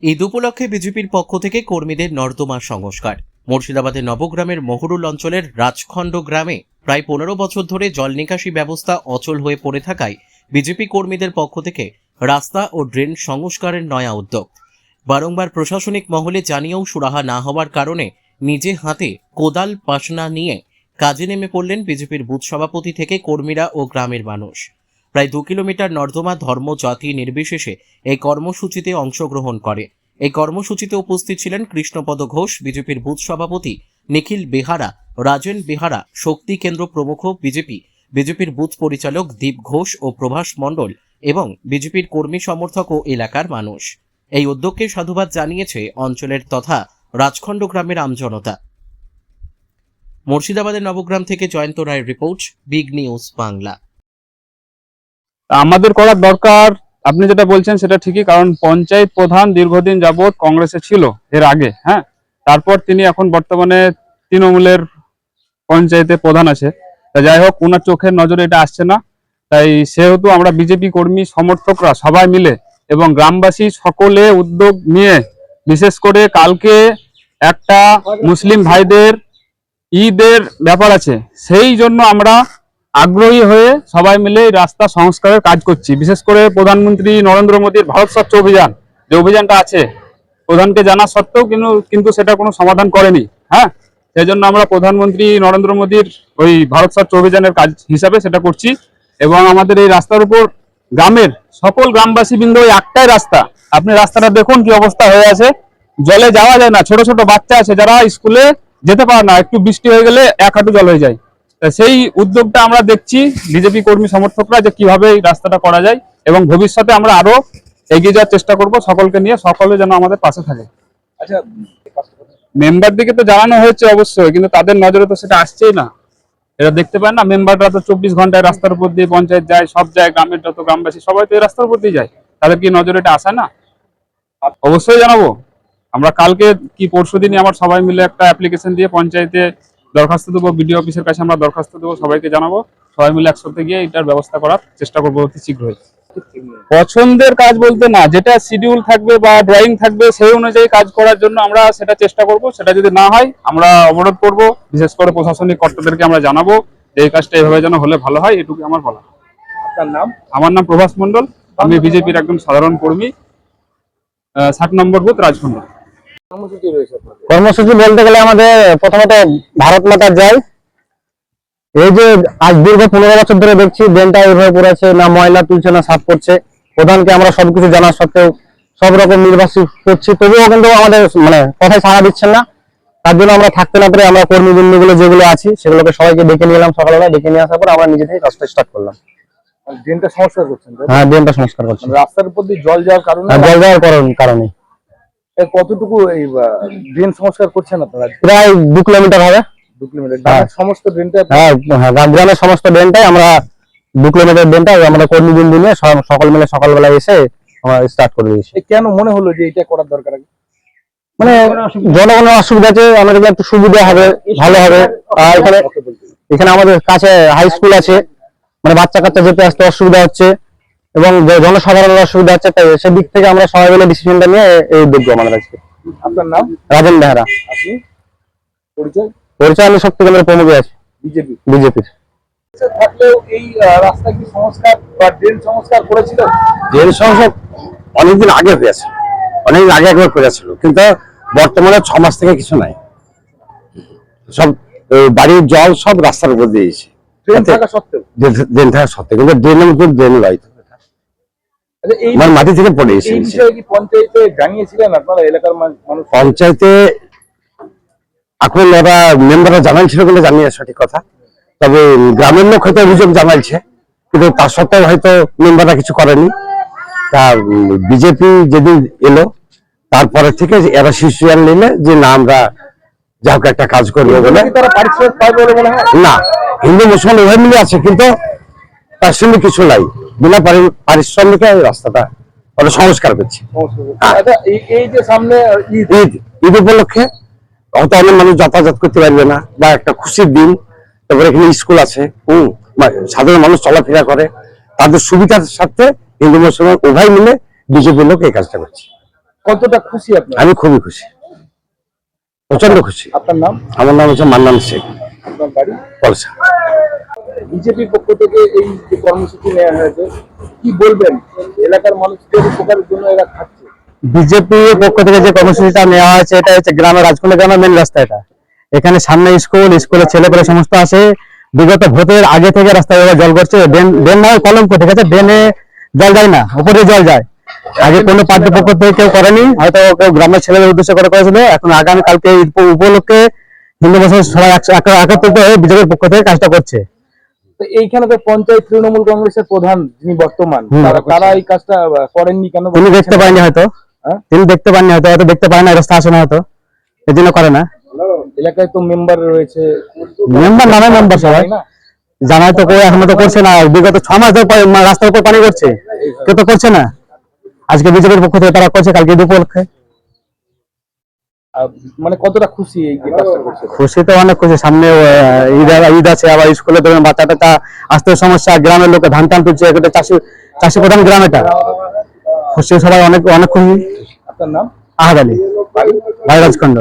ঈদ উপলক্ষে বিজেপির পক্ষ থেকে কর্মীদের নর্দমা সংস্কার। মুর্শিদাবাদের নবগ্রামের মহুরুল অঞ্চলের রাজখণ্ড গ্রামে প্রায় 15 বছর ধরে জল নিকাশি ব্যবস্থা অচল হয়ে পড়ে থাকায় বিজেপি কর্মীদের পক্ষ থেকে রাস্তা ও ড্রেন সংস্কারের নয়া উদ্যোগ। বারংবার প্রশাসনিক মহলে জানিয়েও সুরাহা না হওয়ার কারণে নিজে হাতে কোদাল পাশনা নিয়ে কাজে নেমে পড়লেন বিজেপির বুথ সভাপতি থেকে কর্মীরা ও গ্রামের মানুষ। প্রায় 2 কিলোমিটার নর্দমা ধর্ম জাতি নির্বিশেষে এই কর্মসূচিতে অংশগ্রহণ করে। এই কর্মসূচিতে উপস্থিত ছিলেন কৃষ্ণপদ ঘোষ, বিজেপির বুথ সভাপতি নিখিল বেহারা, রাজেন বেহারা, শক্তি কেন্দ্র প্রমুখ, বিজেপির বুথ পরিচালক দীপ ঘোষ ও প্রভাস মণ্ডল এবং বিজেপির কর্মী সমর্থক ও এলাকার মানুষ। এই উদ্যোগকে সাধুবাদ জানিয়েছে অঞ্চলের তথা রাজখণ্ড গ্রামের আমজনতা। মুর্শিদাবাদের নবগ্রাম থেকে জয়ন্ত রায়ের রিপোর্ট, বিগ নিউজ বাংলা। আমাদের করার দরকার, আপনি যেটা বলছেন সেটা ঠিকই, কারণ পঞ্চায়েত প্রধান দীর্ঘদিন যাবৎ কংগ্রেসে ছিল এর আগে, হ্যাঁ, তারপর তিনি এখন বর্তমানে তৃণমূলের পঞ্চায়েতে প্রধান আছে। যাই হোক, ওনার চোখের নজরে এটা আসছে না, তাই সেহেতু আমরা বিজেপি কর্মী সমর্থকরা সবাই মিলে এবং গ্রামবাসী সকলে উদ্যোগ নিয়ে, বিশেষ করে কালকে একটা মুসলিম ভাইদের ঈদের ব্যাপার আছে, সেই জন্য আমরা আগ্রহী হয়ে সবাই মিলে রাস্তা সংস্কারের কাজ করছি। বিশেষ করে প্রধানমন্ত্রী নরেন্দ্র মোদীর ভারত স্বচ্ছ অভিযান, যে অভিযানটা আছে, প্রধানকে জানা সত্ত্বেও কিন্তু সেটা কোনো সমাধান করেনি, হ্যাঁ, সেই জন্য আমরা প্রধানমন্ত্রী নরেন্দ্র মোদীর ওই ভারত স্বচ্ছ অভিযানের কাজ হিসাবে সেটা করছি। এবং আমাদের এই রাস্তার উপর গ্রামের সকল গ্রামবাসী বৃন্দ, ওই একটাই রাস্তা, আপনি রাস্তাটা দেখুন কি অবস্থা হয়ে আছে, জলে যাওয়া যায় না, ছোট ছোট বাচ্চা আছে যারা স্কুলে যেতে পারে না, একটু বৃষ্টি হয়ে গেলে 1 হাঁটু জল হয়ে যায়। সেই উদ্যোগটা আমরা দেখছি বিজেপি কর্মী সমর্থকরা, যে কিভাবে এই রাস্তাটা করা যায়, এবং ভবিষ্যতে আমরা আরো এগিয়ে যাওয়ার চেষ্টা করব সকলকে নিয়ে, সকলে যেন আমাদের পাশে থাকে। আচ্ছা, মেম্বারদিকে তো জানানো হয়েছে অবশ্যই, কিন্তু তাদের নজরে তো সেটা আসছেই না, এরা দেখতে পায় না। মেম্বাররা তো 24 ঘন্টায় রাস্তার উপর দিয়ে পঞ্চায়েত যায়, সব যায়, গ্রামের যত গ্রামবাসী সবাই তো এই রাস্তার উপর দিয়ে যায়, তাদের কি নজরে এটা আসে না? অবশ্যই জানাবো। আমরা কালকে কি পরশুদিনই আমার সবাই মিলে একটা অ্যাপ্লিকেশন দিয়ে পঞ্চায়েতে দরখাস্ত দেবো, বিডিও অফিসের কাছে আমরা দরখাস্ত দেবো, সবাইকে জানাবো, সবাই মিলে একসাথে গিয়ে এটার ব্যবস্থা করার চেষ্টা করবো অতি শীঘ্রই। পছন্দের কাজ বলতে না, যেটা শিডিউল থাকবে বা ড্রয়িং থাকবে সেই অনুযায়ী কাজ করার জন্য আমরা সেটা চেষ্টা করব। সেটা যদি না হয় আমরা অবরোধ করব, বিশেষ করে প্রশাসনিক কর্তাদেরকে আমরা জানাবো যে এই কাজটা এভাবে যেন হলে ভালো হয়, এটুকু আমার বলা। আপনার নাম? আমার নাম প্রভাস মণ্ডল, আমি বিজেপির একদম সাধারণ কর্মী, 60 নম্বর বুথ, রাজখণ্ড। কর্মসূচি বলতে গেলে আমাদের প্রথমত ভারত মাতার জয়। এই যে আজ দীর্ঘ 15 বছর ধরে দেখছি ড্রেনটা এইভাবে পড়েছে, না ময়লা তুলছে না সাফ করছে। প্রধানকে আমরা সবকিছু জানা সত্ত্বেও সব রকম নির্বাচিত করছি, তবুও কিন্তু আমাদের কথায় সাড়া দিচ্ছেন না। তার জন্য আমরা থাকতে না পেরে আমরা কর্মীবৃন্দগুলো যেগুলো আছি সেগুলোকে সবাইকে ডেকে নিয়ে এলাম। সকালবেলা ডেকে নিয়ে আসার পর আমরা নিজে থেকে কাজটা স্টার্ট করলাম। ড্রেনটা সংস্কার করছেন? হ্যাঁ, ড্রেনটা সংস্কার করছি। রাস্তার উপর দিয়ে জল যাওয়ার কারণে? জল যাওয়ার কারণে। কতটুকু এই ড্রেন সংস্কার করছেন আপনারা? প্রায় 2 কিলোমিটার হবে। 2 কিলোমিটার সমস্ত ড্রেনটা? হ্যাঁ, গ্রামের সমস্ত ড্রেনটাই আমরা 2 কিলোমিটার ড্রেনটা আমরা কর্মীবৃন্দ নিয়ে সকল মিলে সকালবেলা এসে আমরা স্টার্ট করে দিয়েছি। কেন মনে হলো যে এটা করার দরকার? জনগণের অসুবিধা আছে, আমাদের একটু সুবিধা হবে, ভালো হবে। আর এখানে আমাদের কাছে হাই স্কুল আছে, বাচ্চা কাচ্চা যেতে আসতে অসুবিধা হচ্ছে এবং জনসাধারণের অসুবিধা হচ্ছে, তাই সেদিক থেকে আমরা সবাই মিলে ডিসিশনটা নিয়ে এই উদ্যোগ আমাদের আজকে। আপনার নাম? রাজেন বেহারা। আপনি? পরিচয়? আমি শক্তি কেন্দ্রের প্রমুখ আছি, বিজেপির। থাকলেও এই রাস্তা কি সংস্কার বা ড্রেন সংস্কার করেছিল? ড্রেন সংস্কার অনেকদিন আগে হয়েছে, অনেকদিন আগে একবার করেছিল, কিন্তু বর্তমানে 6 মাস থেকে কিছু নাই। সব বাড়ির জল সব রাস্তার উপর দিয়েছে, ড্রেন থাকা সত্ত্বেও কিন্তু ড্রেনের মধ্যে ড্রেন লাই মাটি থেকে পড়ে এসেছে। এই বিষয়ে কি পঞ্চায়েতে জানিয়েছিলেন আপনারা, এলাকার মানুষ? পঞ্চায়েতে এখন ওরা মেম্বাররা জানাইছিল বলে জানিয়ে সঠিক কথা, তবে গ্রামের লোক হয়তো অভিযোগ জানাইছে, কিন্তু তার সত্ত্বেও হয়তো মেম্বাররা কিছু করেনি। তা বিজেপি যেদিন এলো তারপরে থেকে এরা সিচুয়েশন নিলে যে না আমরা যা হোক একটা কাজ করবো বলে। তারা পারিশ্রমিক পাবে বলে মনে হয় না, হিন্দু মুসলমান উভয় মিলে আছে, কিন্তু তার সঙ্গে কিছু নাই, বিনা পারিশ্রমিকে রাস্তাটা ওরা সংস্কার করছে। এই যে সামনে ঈদ উপলক্ষে হয়তো অনেক মানুষ যাতায়াত করতে পারবে না, বা একটা খুশির দিন, তারপরে এখানে স্কুল আছে, সাধারণ মানুষ চলাফেরা করে, তাদের সুবিধার সাথে হিন্দু মুসলমান উভয় মিলে বিজেপি লোক এই কাজটা করছে। কতটা খুশি আপনি? আমি খুবই খুশি, প্রচন্ড খুশি। আপনার নাম? আমার নাম হচ্ছে মান্নান শেখ, আপনার বাড়ি? পলসা। বিজেপির পক্ষ থেকে এই যে কর্মসূচি নেওয়া হয়েছে, কি বলবেন? এলাকার মানুষদের উপকারের জন্য এরা খাচ্ছে। বিজেপির পক্ষ থেকে যে কর্মসূচিটা নেওয়া হয়েছে এটা হচ্ছে গ্রামের রাজকুণ্ড গ্রামের মেন রাস্তা। এটা এখানে সামনে স্কুলের ছেলেপেলে সমস্ত আসে। বিগত ভোটের আগে থেকে রাস্তায় জল করছে, ড্রেন নয় কলঙ্ক, ঠিক আছে, ড্রেনে জল যায় না, উপরে জল যায়। আগে কোনো পার্টির পক্ষ থেকে কেউ করেনি, হয়তো কেউ গ্রামের ছেলেদের উদ্দেশ্য করে করেছিল। এখন আগামী কালকে ঈদ উপলক্ষে হিন্দু মুসলমান সবাই একত্রিত হয়ে বিজেপির পক্ষ থেকে কাজটা করছে। তো এইখানে তো পঞ্চায়েত তৃণমূল কংগ্রেসের প্রধান যিনি বর্তমান, তারা এই কাজটা করেননি কেন? তিনি দেখতে পায়নি হয়তো, তিনি দেখতে পাননি হয়তো, হয়তো দেখতে পায় না, রাস্তা আসে না হয়তো, এই জন্য করে না। এলাকায় তো মেম্বার রয়েছে, মেম্বার নামে মেম্বার সবাই না? জানাই তো কেউ এখনো তো করছে না। বিগত 6 মাস ধরে রাস্তার উপর পানি করছে, কেউ তো করছে না। আজকে বিজেপির পক্ষ থেকে তারা করছে, কালকে ঈদ উপলক্ষে। মানে কতটা খুশি এই যে কাজটা করছে? খুশি তো অনেক খুশি। সামনে ঈদ আছে, আবার স্কুলে ধরেন বাচ্চা টাচ্চা আসতে সমস্যা, গ্রামের লোকে ধান টান তুলছে, একটা চাষি প্রধান গ্রাম এটা। খুশি সবাই, অনেক অনেক খুশি। আপনার নাম? আহাদ আলী, বাড়ি? ভাই রাজখন্ড।